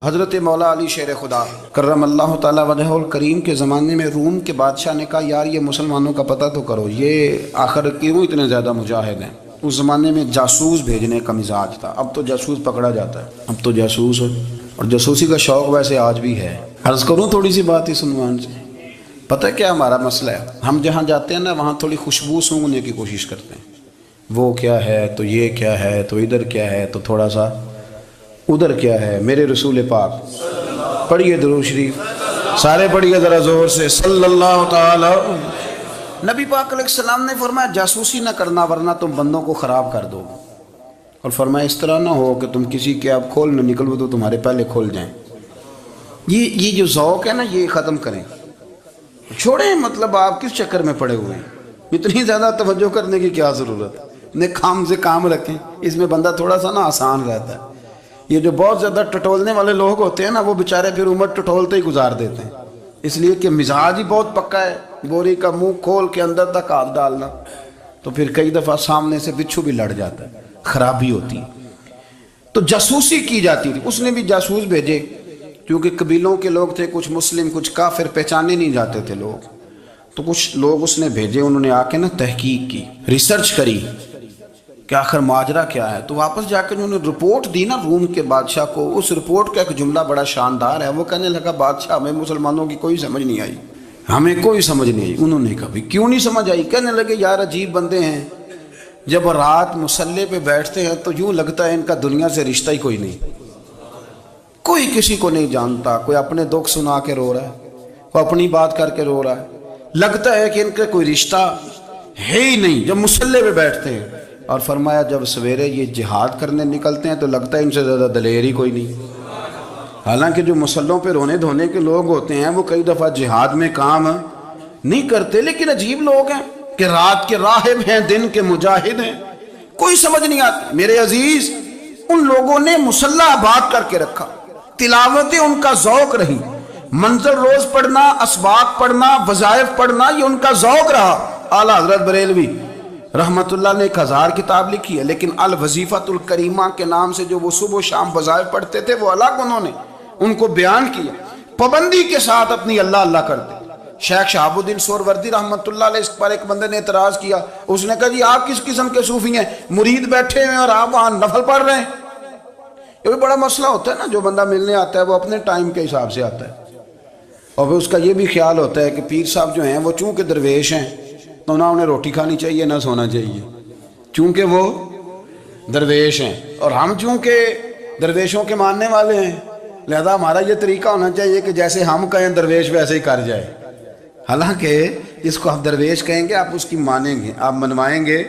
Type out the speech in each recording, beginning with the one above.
حضرت مولا علی شیر خدا کرم اللہ تعالیٰ وجہ الکریم کے زمانے میں روم کے بادشاہ نے کہا یار یہ مسلمانوں کا پتہ تو کرو، یہ آخر کیوں اتنے زیادہ مجاہد ہیں۔ اس زمانے میں جاسوس بھیجنے کا مزاج تھا، اب تو جاسوس پکڑا جاتا ہے، اب تو جاسوس اور جاسوسی کا شوق ویسے آج بھی ہے۔ عرض کروں تھوڑی سی بات اس عنوان سے، پتہ کیا ہمارا مسئلہ ہے؟ ہم جہاں جاتے ہیں نا وہاں تھوڑی خوشبو سونگھنے کی کوشش کرتے ہیں، وہ کیا ہے تو یہ کیا ہے تو ادھر کیا ہے تو تھوڑا سا ادھر کیا ہے۔ میرے رسول پاک پڑھیے درود شریف، سارے پڑھیے ذرا زور سے، صلی اللہ تعالی۔ نبی پاک علیہ السلام نے فرمایا جاسوسی نہ کرنا ورنہ تم بندوں کو خراب کر دو، اور فرمایا اس طرح نہ ہو کہ تم کسی کے آپ کھول نہ نکلو تو تمہارے پہلے کھول جائیں۔ یہ جو ذوق ہے نا یہ ختم کریں، چھوڑیں، مطلب آپ کس چکر میں پڑے ہوئے ہیں؟ اتنی زیادہ توجہ کرنے کی کیا ضرورت؟ نے کام سے کام رکھیں، اس میں بندہ تھوڑا سا نا آسان رہتا ہے۔ یہ جو بہت زیادہ ٹٹولنے والے لوگ ہوتے ہیں نا وہ بیچارے پھر عمر ٹٹولتے ہی گزار دیتے ہیں، اس لیے کہ مزاج ہی بہت پکا ہے، بوری کا منہ کھول کے اندر تک ہاتھ ڈالنا، تو پھر کئی دفعہ سامنے سے بچھو بھی لڑ جاتا ہے، خرابی ہوتی ہے۔ تو جاسوسی کی جاتی تھی، اس نے بھی جاسوس بھیجے، کیونکہ قبیلوں کے لوگ تھے، کچھ مسلم کچھ کافر، پہچانے نہیں جاتے تھے لوگ، تو کچھ لوگ اس نے بھیجے، انہوں نے آ کے نا تحقیق کی، ریسرچ کری کہ آخر ماجرا کیا ہے۔ تو واپس جا کے انہوں نے رپورٹ دی نا روم کے بادشاہ کو، اس رپورٹ کا ایک جملہ بڑا شاندار ہے، وہ کہنے لگا بادشاہ ہمیں مسلمانوں کی کوئی سمجھ نہیں آئی، ہمیں کوئی سمجھ نہیں آئی۔ انہوں نے کہا بھی کیوں نہیں سمجھ آئی؟ کہنے لگے یار عجیب بندے ہیں، جب رات مصلے پہ بیٹھتے ہیں تو یوں لگتا ہے ان کا دنیا سے رشتہ ہی کوئی نہیں، کوئی کسی کو نہیں جانتا، کوئی اپنے دکھ سنا کے رو رہا ہے، کوئی اپنی بات کر کے رو رہا ہے، لگتا ہے کہ ان کا کوئی رشتہ ہے ہی نہیں جب مصلے پہ بیٹھتے ہیں۔ اور فرمایا جب سویرے یہ جہاد کرنے نکلتے ہیں تو لگتا ہے ان سے زیادہ دلیر ہی کوئی نہیں، حالانکہ جو مسلوں پہ رونے دھونے کے لوگ ہوتے ہیں وہ کئی دفعہ جہاد میں کام نہیں کرتے، لیکن عجیب لوگ ہیں کہ رات کے راہب ہیں دن کے مجاہد ہیں، کوئی سمجھ نہیں آتی۔ میرے عزیز ان لوگوں نے مسلح آباد کر کے رکھا، تلاوتیں ان کا ذوق رہی، منظر روز پڑھنا، اسباق پڑھنا، وظائف پڑھنا، یہ ان کا ذوق رہا۔ اعلیٰ حضرت بریلوی رحمت اللہ نے 1000 کتاب لکھی ہے، لیکن الوظیفۃ الکریمہ کے نام سے جو وہ صبح و شام وظائف پڑھتے تھے وہ الگ انہوں نے ان کو بیان کیا، پابندی کے ساتھ اپنی اللہ اللہ کرتے۔ شیخ شہاب الدین سہروردی رحمت اللہ علیہ، اس پر ایک بندے نے اعتراض کیا، اس نے کہا جی آپ کس قسم کے صوفی ہیں، مرید بیٹھے ہیں اور آپ وہاں نفل پڑھ رہے ہیں؟ یہ بھی بڑا مسئلہ ہوتا ہے نا، جو بندہ ملنے آتا ہے وہ اپنے ٹائم کے حساب سے آتا ہے، اور پھر اس کا یہ بھی خیال ہوتا ہے کہ پیر صاحب جو ہیں وہ چونکہ درویش ہیں تو نہ انہیں روٹی کھانی چاہیے نہ سونا چاہیے، چونکہ وہ درویش ہیں، اور ہم چونکہ درویشوں کے ماننے والے ہیں لہذا ہمارا یہ طریقہ ہونا چاہیے کہ جیسے ہم کہیں درویش ویسے ہی کر جائے، حالانکہ جس کو آپ درویش کہیں گے آپ اس کی مانیں گے، آپ منوائیں گے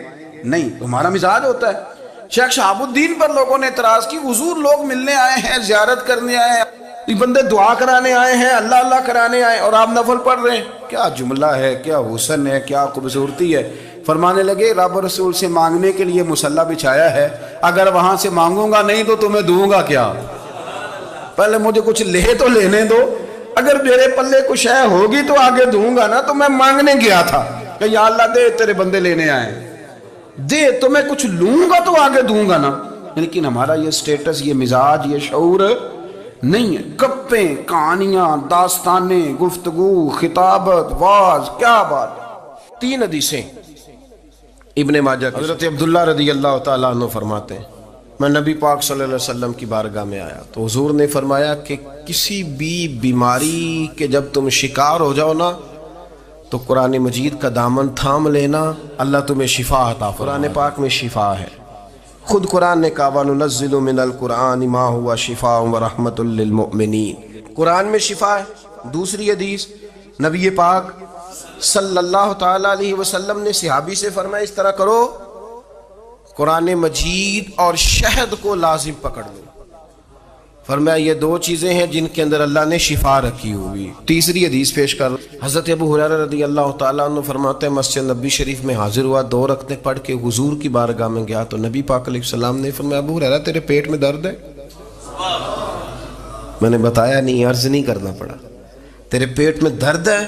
نہیں، ہمارا مزاج ہوتا ہے۔ شیخ شہاب الدین پر لوگوں نے اعتراض کی، حضور لوگ ملنے آئے ہیں، زیارت کرنے آئے ہیں، یہ بندے دعا کرانے آئے ہیں، اللہ اللہ کرانے آئے اور آپ نفل پڑھ رہے ہیں، کیا جملہ ہے، کیا حسن ہے، کیا خوبصورتی ہے۔ فرمانے لگے رب رسول سے مانگنے کے لیے مصلی بچھایا ہے، اگر وہاں سے مانگوں گا نہیں تو تمہیں دوں گا کیا؟ پہلے مجھے کچھ لے تو لینے دو، اگر میرے پلے کچھ ہے ہوگی تو آگے دوں گا نا، تو میں مانگنے گیا تھا کہ یا اللہ دے تیرے بندے لینے آئے، دے تو میں کچھ لوں گا تو آگے دوں گا نا، لیکن ہمارا یہ سٹیٹس، یہ مزاج، یہ شعور نہیں ہے۔ گپیں، کہانیاں، داستانیں، گفتگو، خطابت، واز، کیا بات۔ 3 حدیثیں ابن ماجہ کی، حضرت عبداللہ رضی اللہ تعالیٰ عنہ فرماتے ہیں میں نبی پاک صلی اللہ علیہ وسلم کی بارگاہ میں آیا تو حضور نے فرمایا کہ کسی بھی بیماری کے جب تم شکار ہو جاؤ نا تو قرآن مجید کا دامن تھام لینا، اللہ تمہیں شفا عطا فرمائے۔ قرآن پاک میں شفا ہے، خود قرآن نے کہا وَنُنَزِّلُ مِنَ الْقُرْآنِ مَا هُوَ شِفَاءٌ وَرَحْمَةٌ لِّلْمُؤْمِنِينَ۔ قرآن میں شفا ہے۔ دوسری حدیث نبی پاک صلی اللہ تعالیٰ علیہ وسلم نے صحابی سے فرمایا اس طرح کرو، قرآن مجید اور شہد کو لازم پکڑ لو۔ فرمایا یہ 2 چیزیں ہیں جن کے اندر اللہ نے شفا رکھی ہوئی۔ تیسری حدیث پیش کر حضرت ابو ہریرہ رضی اللہ تعالیٰ عنہ فرماتے ہیں مسجد نبی شریف میں حاضر ہوا، 2 رکعتیں پڑھ کے حضور کی بارگاہ میں گیا تو نبی پاک علیہ السلام نے فرمایا ابو ہریرہ تیرے پیٹ میں درد ہے؟ میں نے بتایا نہیں، عرض نہیں کرنا پڑا، تیرے پیٹ میں درد ہے؟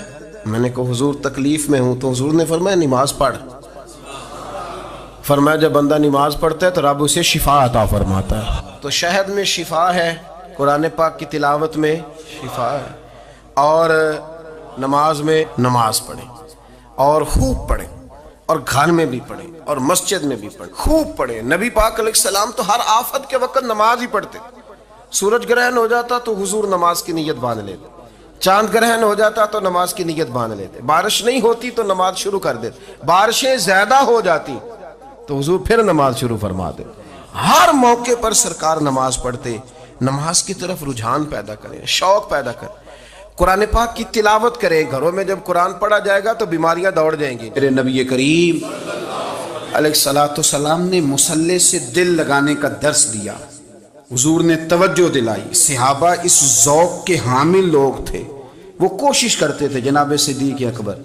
میں نے کہا حضور تکلیف میں ہوں، تو حضور نے فرمایا نماز پڑھ۔ فرمایا جب بندہ نماز پڑھتا ہے تو رب اسے شفا عطا فرماتا ہے۔ تو شہد میں شفا ہے، قرآن پاک کی تلاوت میں شفا ہے، اور نماز میں نماز پڑھیں اور خوب پڑھیں، اور گھر میں بھی پڑھیں اور مسجد میں بھی پڑھیں، خوب پڑھیں۔ نبی پاک علیہ السلام تو ہر آفت کے وقت نماز ہی پڑھتے۔ سورج گرہن ہو جاتا تو حضور نماز کی نیت باندھ لیتے، چاند گرہن ہو جاتا تو نماز کی نیت باندھ لیتے، بارش نہیں ہوتی تو نماز شروع کر دیتے، بارشیں زیادہ ہو جاتی تو حضور پھر نماز شروع فرما دیتے۔ ہر موقع پر سرکار نماز پڑھتے۔ نماز کی طرف رجحان پیدا کریں، شوق پیدا کریں، قرآن پاک کی تلاوت کریں۔ گھروں میں جب قرآن پڑھا جائے گا تو بیماریاں دوڑ جائیں گی۔ میرے نبی کریم علیہ السلام نے مصلی سے دل لگانے کا درس دیا، حضور نے توجہ دلائی۔ صحابہ اس ذوق کے حامل لوگ تھے، وہ کوشش کرتے تھے۔ جناب صدیق اکبر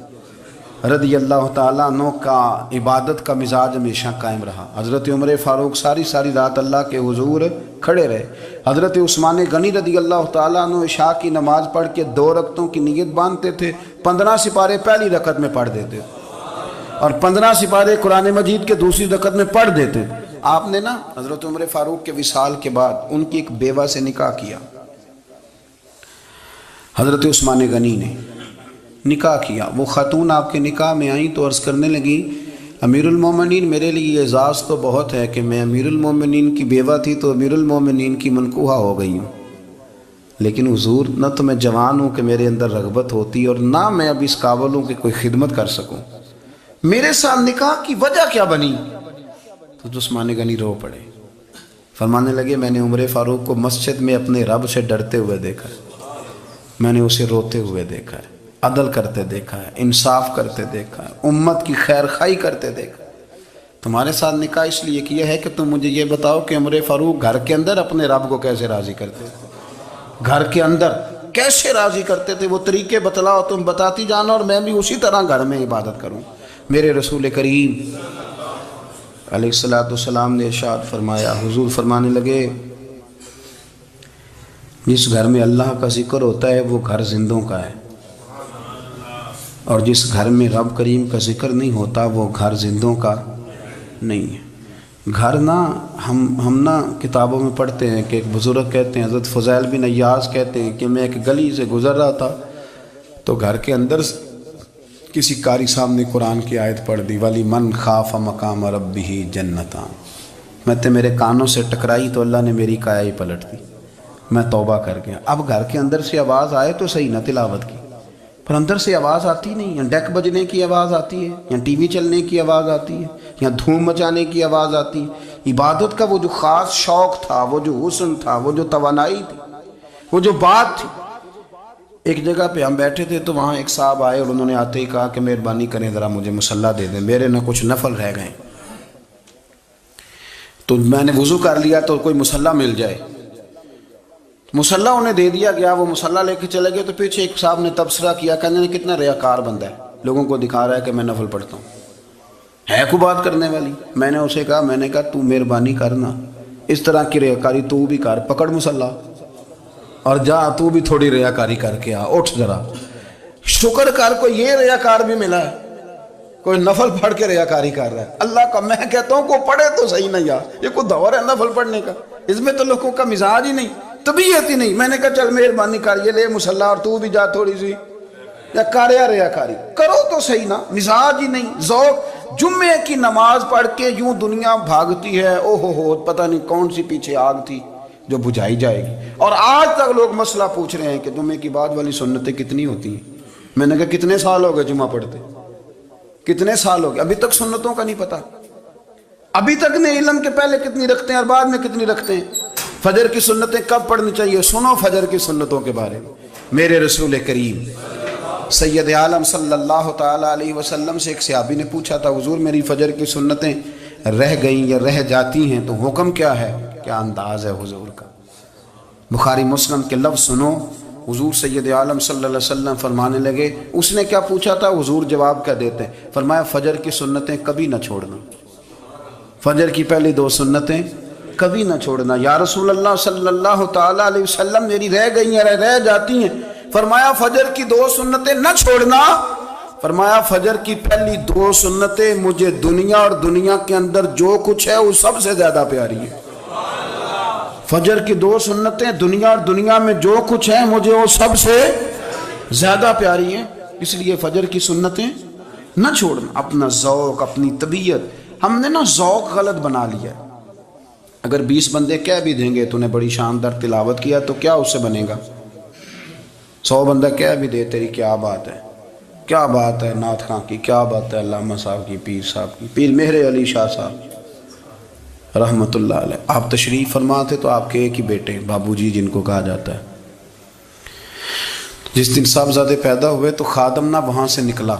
رضی اللہ تعالیٰ عنہ کا عبادت کا مزاج ہمیشہ قائم رہا۔ حضرت عمر فاروق ساری رات اللہ کے حضور کھڑے رہے۔ حضرت عثمان غنی رضی اللہ تعالیٰ عنہ عشاء کی نماز پڑھ کے 2 رکعتوں کی نیت باندھتے تھے، 15 سپارے پہلی رکعت میں پڑھ دیتے اور 15 سپارے قرآن مجید کے دوسری رکعت میں پڑھ دیتے۔ آپ نے نا حضرت عمر فاروق کے وصال کے بعد ان کی ایک بیوہ سے نکاح کیا، حضرت عثمان غنی نے نکاح کیا۔ وہ خاتون آپ کے نکاح میں آئیں تو عرض کرنے لگی، امیر المومنین میرے لیے اعزاز تو بہت ہے کہ میں امیر المومنین کی بیوہ تھی تو امیر المومنین کی منکوحہ ہو گئی ہوں، لیکن حضور نہ تو میں جوان ہوں کہ میرے اندر رغبت ہوتی اور نہ میں اب اس قابل ہوں کہ کوئی خدمت کر سکوں، میرے ساتھ نکاح کی وجہ کیا بنی؟ تو عثمان غنی رو پڑے، فرمانے لگے میں نے عمر فاروق کو مسجد میں اپنے رب سے ڈرتے ہوئے دیکھا ہے، میں نے اسے روتے ہوئے دیکھا ہے، عدل کرتے دیکھا ہے، انصاف کرتے دیکھا ہے، امت کی خیر خواہی کرتے دیکھا ہے۔ تمہارے ساتھ نکاح اس لیے کیا ہے کہ تم مجھے یہ بتاؤ کہ عمر فاروق گھر کے اندر اپنے رب کو کیسے راضی کرتے تھے، گھر کے اندر کیسے راضی کرتے تھے، وہ طریقے بتلاؤ، تم بتاتی جانا اور میں بھی اسی طرح گھر میں عبادت کروں۔ میرے رسول کریم علیہ السلام نے ارشاد فرمایا، حضور فرمانے لگے جس گھر میں اللہ کا ذکر ہوتا ہے وہ گھر زندوں کا ہے، اور جس گھر میں رب کریم کا ذکر نہیں ہوتا وہ گھر زندوں کا نہیں ہے۔ گھر نا ہم نا کتابوں میں پڑھتے ہیں کہ ایک بزرگ کہتے ہیں، حضرت فضیل بن عیاض کہتے ہیں کہ میں ایک گلی سے گزر رہا تھا تو گھر کے اندر کسی قاری صاحب نے قرآن کی آیت پڑھ دی، وَلِمَنْ خَافَ مَقَامَ رَبِّهِ جَنَّتَانِ، میں میرے کانوں سے ٹکرائی تو اللہ نے میری کایا ہی پلٹ دی، میں توبہ کر گیا۔ اب گھر کے اندر سے آواز آئے تو صحیح نہ تلاوت کی، پر اندر سے آواز آتی نہیں، یا ڈیک بجنے کی آواز آتی ہے، یا ٹی وی چلنے کی آواز آتی ہے، یا دھوم مچانے کی آواز آتی ہے۔ عبادت کا وہ جو خاص شوق تھا، وہ جو حسن تھا، وہ جو توانائی تھی، وہ جو بات تھی۔ ایک جگہ پہ ہم بیٹھے تھے تو وہاں ایک صاحب آئے اور انہوں نے آتے ہی کہا کہ مہربانی کریں ذرا مجھے مصلی دے دیں، میرے نہ کچھ نفل رہ گئے۔ تو میں نے وضو کر لیا تو کوئی مصلی مل جائے، مصلی انہیں دے دیا گیا، وہ مصلی لے کے چلے گئے تو پیچھے ایک صاحب نے تبصرہ کیا، کہنے کتنا ریاکار بندہ ہے، لوگوں کو دکھا رہا ہے کہ میں نفل پڑھتا ہوں، ہے کو بات کرنے والی۔ میں نے اسے کہا، میں نے کہا تو مہربانی کرنا، اس طرح کی ریاکاری تو بھی کر، پکڑ مصلی اور جا تو بھی تھوڑی ریاکاری کر کے آ، اٹھ ذرا، شکر کر کوئی یہ ریاکار بھی ملا ہے، کوئی نفل پڑھ کے ریاکاری کر رہا ہے۔ اللہ کا میں کہتا ہوں کو پڑھے تو صحیح نہیں یار، یہ کوئی دور ہے نفل پڑھنے کا، اس میں تو لوگوں کا مزاج ہی نہیں، طبیعت ہی نہیں۔ میں نے کہا چل مہربانی کر، یہ لے مصلی اور تو بھی جا تھوڑی سی، یا کر یا ریاکاری کرو تو صحیح نا، مزاج ہی نہیں، ذوق۔ جمعے کی نماز پڑھ کے یوں دنیا بھاگتی ہے، او ہو پتہ نہیں کون سی پیچھے آگ تھی جو بجھائی جائے گی، اور آج تک لوگ مسئلہ پوچھ رہے ہیں کہ جمعے کی بعد والی سنتیں کتنی ہوتی ہیں۔ میں نے کہا کتنے سال ہو گئے جمعہ پڑھتے، کتنے سال ہو گئے، ابھی تک سنتوں کا نہیں پتہ، ابھی تک نے علم کے پہلے کتنی رکھتے ہیں اور بعد میں کتنی رکھتے ہیں۔ فجر کی سنتیں کب پڑھنی چاہیے، سنو فجر کی سنتوں کے بارے میں۔ میرے رسول کریم سید عالم صلی اللہ تعالیٰ علیہ وسلم سے ایک صحابی نے پوچھا تھا، حضور میری فجر کی سنتیں رہ گئیں یا رہ جاتی ہیں تو حکم کیا ہے، کیا انداز ہے حضور کا۔ بخاری مسلم کے لفظ سنو، حضور سید عالم صلی اللہ علیہ وسلم فرمانے لگے، اس نے کیا پوچھا تھا، حضور جواب کیا دیتے، فرمایا فجر کی سنتیں کبھی نہ چھوڑنا، فجر کی پہلی 2 سنتیں کبھی نہ چھوڑنا۔ یا رسول اللہ صلی اللہ تعالیٰ علیہ وسلم میری رہ گئی ہیں، رہ جاتی ہیں، فرمایا فجر کی 2 سنتیں نہ چھوڑنا، فرمایا فجر کی پہلی 2 سنتیں مجھے دنیا اور دنیا کے اندر جو کچھ ہے وہ سب سے زیادہ پیاری ہے۔ فجر کی 2 سنتیں دنیا اور دنیا میں جو کچھ ہیں مجھے وہ سب سے زیادہ پیاری ہیں، اس لیے فجر کی سنتیں نہ چھوڑنا۔ اپنا ذوق، اپنی طبیعت، ہم نے نا ذوق غلط بنا لیا ہے۔ اگر 20 بندے کہہ بھی دیں گے تو نے بڑی شاندار تلاوت کیا تو کیا اس سے بنے گا؟ 100 بندہ کہہ بھی دے تیری کیا بات ہے، کیا بات ہے نعت خاں کی، کیا بات ہے علامہ صاحب کی، پیر صاحب کی، پیر مہر علی شاہ صاحب رحمۃ اللہ علیہ۔ آپ تشریف فرما تھے تو آپ کے ایک ہی بیٹے بابو جی جن کو کہا جاتا ہے، جس دن صاحبزادے پیدا ہوئے تو خادم نہ وہاں سے نکلا۔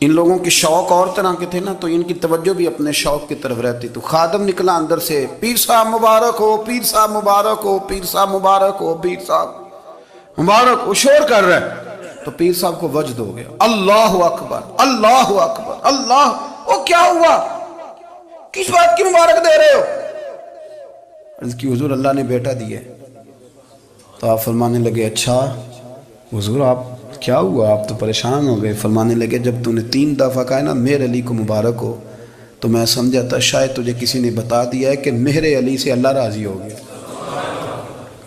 ان لوگوں کے شوق اور طرح کے تھے نا، تو ان کی توجہ بھی اپنے شوق کی طرف رہتی، تو خادم نکلا اندر سے، پیر صاحب مبارک ہو، پیر صاحب مبارک ہو، پیر صاحب مبارک ہو، پیر صاحب مبارک ہو، شور کر رہا ہے۔ تو پیر صاحب کو وجد ہو گیا، اللہ اکبر اللہ اکبر اللہ، او کیا ہوا، کس بات کی مبارک دے رہے ہو؟ عرض کی حضور اللہ نے بیٹا دیا ہے۔ تو آپ فرمانے لگے اچھا حضور آپ کیا ہوا، آپ تو پریشان ہو گئے۔ فرمانے لگے جب تو نے 3 دفعہ کہا نا مہر علی کو مبارک ہو، تو میں سمجھا تھا شاید تجھے کسی نے بتا دیا ہے کہ مہر علی سے اللہ راضی ہو گیا۔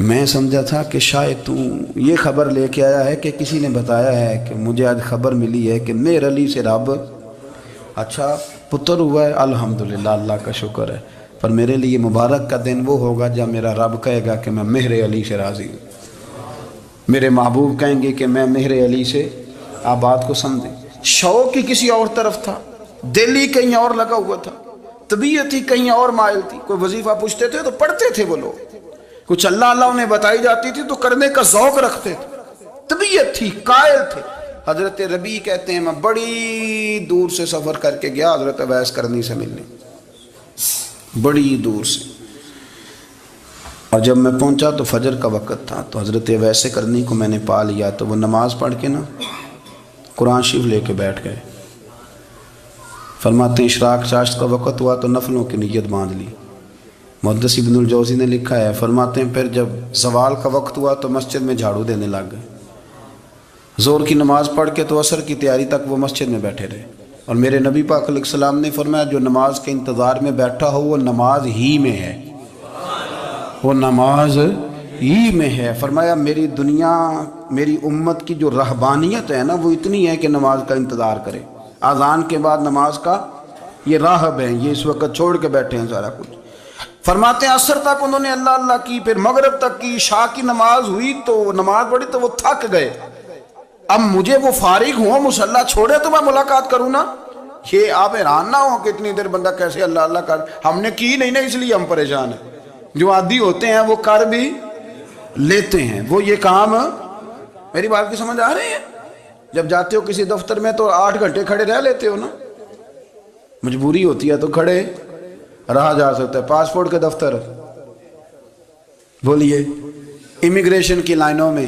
میں سمجھا تھا کہ شاید تو یہ خبر لے کے آیا ہے کہ کسی نے بتایا ہے کہ مجھے آج خبر ملی ہے کہ مہر علی سے رب اچھا پتر ہوا ہے، الحمدللہ اللہ کا شکر ہے، پر میرے لیے مبارک کا دن وہ ہوگا جب میرا رب کہے گا کہ میں مہر علی سے راضی ہوں، میرے محبوب کہیں گے کہ میں مہر علی سے۔ آپ بات کو سمجھیں، شوق ہی کسی اور طرف تھا، دل ہی کہیں اور لگا ہوا تھا، طبیعت ہی کہیں اور مائل تھی۔ کوئی وظیفہ پوچھتے تھے تو پڑھتے تھے وہ لوگ، کچھ اللہ اللہ انہیں بتائی جاتی تھی تو کرنے کا ذوق رکھتے تھے، طبیعت تھی، قائل تھے۔ حضرت ربیع کہتے ہیں میں بڑی دور سے سفر کر کے گیا حضرت اویس کرنی سے ملنے، بڑی دور سے، اور جب میں پہنچا تو فجر کا وقت تھا، تو حضرت اویس کرنی کو میں نے پا لیا، تو وہ نماز پڑھ کے نا قرآن شریف لے کے بیٹھ گئے۔ فرماتے ہیں اشراق چاشت کا وقت ہوا تو نفلوں کی نیت باندھ لی۔ محدث ابن الجوزی نے لکھا ہے، فرماتے ہیں پھر جب زوال کا وقت ہوا تو مسجد میں جھاڑو دینے لگ گئے۔ زور کی نماز پڑھ کے تو عصر کی تیاری تک وہ مسجد میں بیٹھے رہے، اور میرے نبی پاک علیہ السلام نے فرمایا جو نماز کے انتظار میں بیٹھا ہو وہ نماز ہی میں ہے، وہ نماز ہی میں ہے۔ فرمایا میری دنیا میری امت کی جو رہبانیت ہے نا وہ اتنی ہے کہ نماز کا انتظار کرے، اذان کے بعد نماز کا یہ راہب ہیں، یہ اس وقت چھوڑ کے بیٹھے ہیں سارا کچھ۔ فرماتے ہیں عصر تک انہوں نے اللہ اللہ کی، پھر مغرب تک کی، عشاء کی نماز ہوئی تو نماز پڑھی تو وہ تھک گئے۔ اب مجھے وہ فارغ ہوں مصلی چھوڑے تو میں ملاقات کروں نا، یہ آپ حیران نہ ہو کہ اتنی دیر بندہ کیسے اللہ اللہ کر، ہم نے کی نہیں نا اس لیے ہم پریشان ہیں۔ جو عادی ہوتے ہیں وہ کر بھی لیتے ہیں، وہ یہ کام، میری بات کی سمجھ آ رہی ہے؟ جب جاتے ہو کسی دفتر میں تو 8 گھنٹے کھڑے رہ لیتے ہو نا، مجبوری ہوتی ہے تو کھڑے رہا جا سکتا ہے۔ پاسپورٹ کے دفتر بولیے، امیگریشن کی لائنوں میں،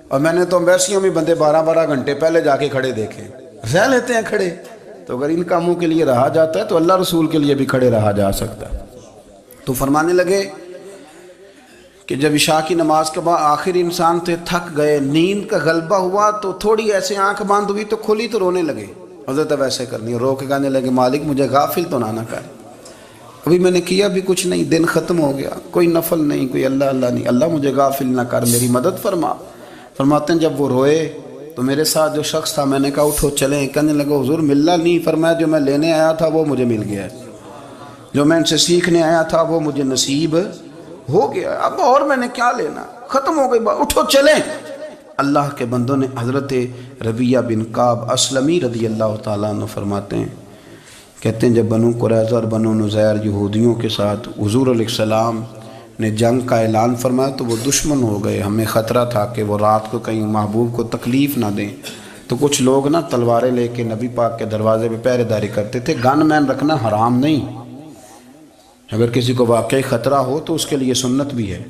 اور میں نے تو ایمبیسیوں میں بندے 12 گھنٹے پہلے جا کے کھڑے دیکھے، رہ لیتے ہیں کھڑے۔ تو اگر ان کاموں کے لیے رہا جاتا ہے تو اللہ رسول کے لیے بھی کھڑے رہا جا سکتا ہے۔ تو فرمانے لگے کہ جب عشاء کی نماز کے بعد آخر انسان تھے، تھک گئے، نیند کا غلبہ ہوا تو تھوڑی ایسے آنکھ بند ہوئی تو کھلی تو رونے لگے۔ حضرت ویسے کرنی رو کے کہنے لگے مالک مجھے غافل تو نہ کر، ابھی میں نے کیا بھی کچھ نہیں، دن ختم ہو گیا، کوئی نفل نہیں، کوئی اللہ اللہ نہیں، اللہ مجھے غافل نہ کر، میری مدد فرما۔ فرماتے ہیں جب وہ روئے تو میرے ساتھ جو شخص تھا میں نے کہا اٹھو چلیں، کہنے لگا حضور ملنا نہیں، فرمایا جو میں لینے آیا تھا وہ مجھے مل گیا ہے، جو میں ان سے سیکھنے آیا تھا وہ مجھے نصیب ہو گیا، اب اور میں نے کیا لینا، ختم ہو گئی بات، اٹھو چلیں۔ اللہ کے بندوں نے حضرت ربیعہ بن کعب اسلمی رضی اللہ تعالیٰ عنہ فرماتے ہیں، کہتے ہیں جب بنو قریظہ اور بنو نذیر یہودیوں کے ساتھ حضور علیہ السلام نے جنگ کا اعلان فرمایا تو وہ دشمن ہو گئے، ہمیں خطرہ تھا کہ وہ رات کو کہیں محبوب کو تکلیف نہ دیں، تو کچھ لوگ نا تلواریں لے کے نبی پاک کے دروازے پہ پہرے داری کرتے تھے۔ گن مین رکھنا حرام نہیں، اگر کسی کو واقعی خطرہ ہو تو اس کے لیے سنت بھی ہے۔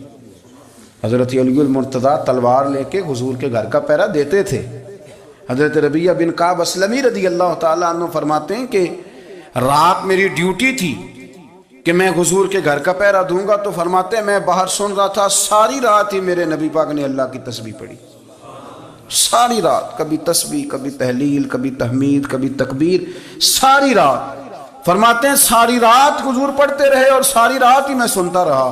حضرت علی المرتضیٰ تلوار لے کے حضور کے گھر کا پہرا دیتے تھے۔ حضرت ربیعہ بن کعب اسلمی رضی اللہ تعالیٰ عنہ فرماتے ہیں کہ رات میری ڈیوٹی تھی کہ میں حضور کے گھر کا پہرا دوں گا، تو فرماتے ہیں میں باہر سن رہا تھا، ساری رات ہی میرے نبی پاک نے اللہ کی تسبیح پڑھی، ساری رات، کبھی تسبیح، کبھی تحلیل، کبھی تحمید، کبھی تکبیر، ساری رات۔ فرماتے ہیں ساری رات حضور پڑھتے رہے اور ساری رات ہی میں سنتا رہا۔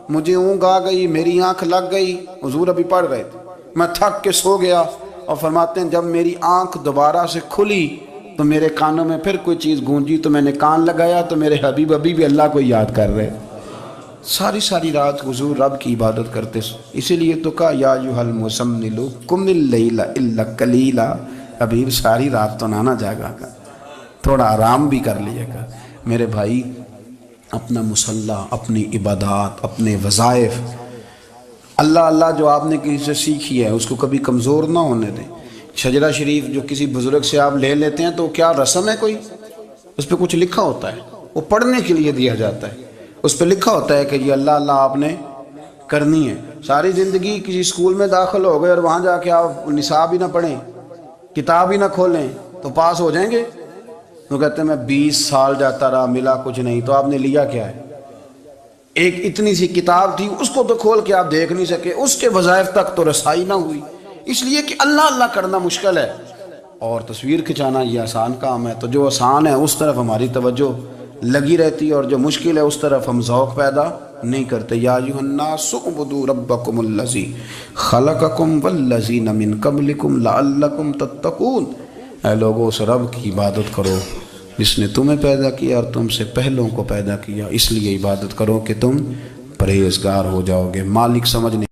مجھے اونگ آ گئی، میری آنکھ لگ گئی، حضور ابھی پڑھ رہے تھے، میں تھک کے سو گیا، اور فرماتے ہیں جب میری آنکھ دوبارہ سے کھلی تو میرے کانوں میں پھر کوئی چیز گونجی، تو میں نے کان لگایا تو میرے حبیب ابھی بھی اللہ کو یاد کر رہے، ساری ساری رات حضور رب کی عبادت کرتے، اسی لیے تو کہا یا ایھا المزمل قم اللیل الا قلیلا، حبیب ساری رات تو نہ جاگا کر، تھوڑا آرام بھی کر لیا کر۔ میرے بھائی اپنا مصلی، اپنی عبادات، اپنے وظائف، اللہ اللہ جو آپ نے کسی سے سیکھی ہے اس کو کبھی کمزور نہ ہونے دیں۔ شجرہ شریف جو کسی بزرگ سے آپ لے لیتے ہیں تو کیا رسم ہے کوئی؟ اس پہ کچھ لکھا ہوتا ہے، وہ پڑھنے کے لیے دیا جاتا ہے، اس پہ لکھا ہوتا ہے کہ یہ اللہ اللہ آپ نے کرنی ہے۔ ساری زندگی کسی اسکول میں داخل ہو گئے اور وہاں جا کے آپ نصاب ہی نہ پڑھیں، کتاب ہی نہ کھولیں تو پاس ہو جائیں گے؟ وہ کہتے ہیں میں 20 سال جاتا رہا ملا کچھ نہیں، تو آپ نے لیا کیا ہے؟ ایک اتنی سی کتاب تھی، اس کو تو کھول کے آپ دیکھ نہیں سکے، اس کے وظائف تک تو رسائی نہ ہوئی، اس لیے کہ اللہ اللہ کرنا مشکل ہے اور تصویر کھنچانا یہ آسان کام ہے۔ تو جو آسان ہے اس طرف ہماری توجہ لگی رہتی ہے اور جو مشکل ہے اس طرف ہم ذوق پیدا نہیں کرتے۔ یا ایھا الناس اعبدوا ربکم الذی خلقکم والذین من قبلکم لعلکم تتقون، اے لوگو اس رب کی عبادت کرو جس نے تمہیں پیدا کیا اور تم سے پہلوں کو پیدا کیا، اس لیے عبادت کرو کہ تم پرہیزگار ہو جاؤ گے۔ مالک سمجھنے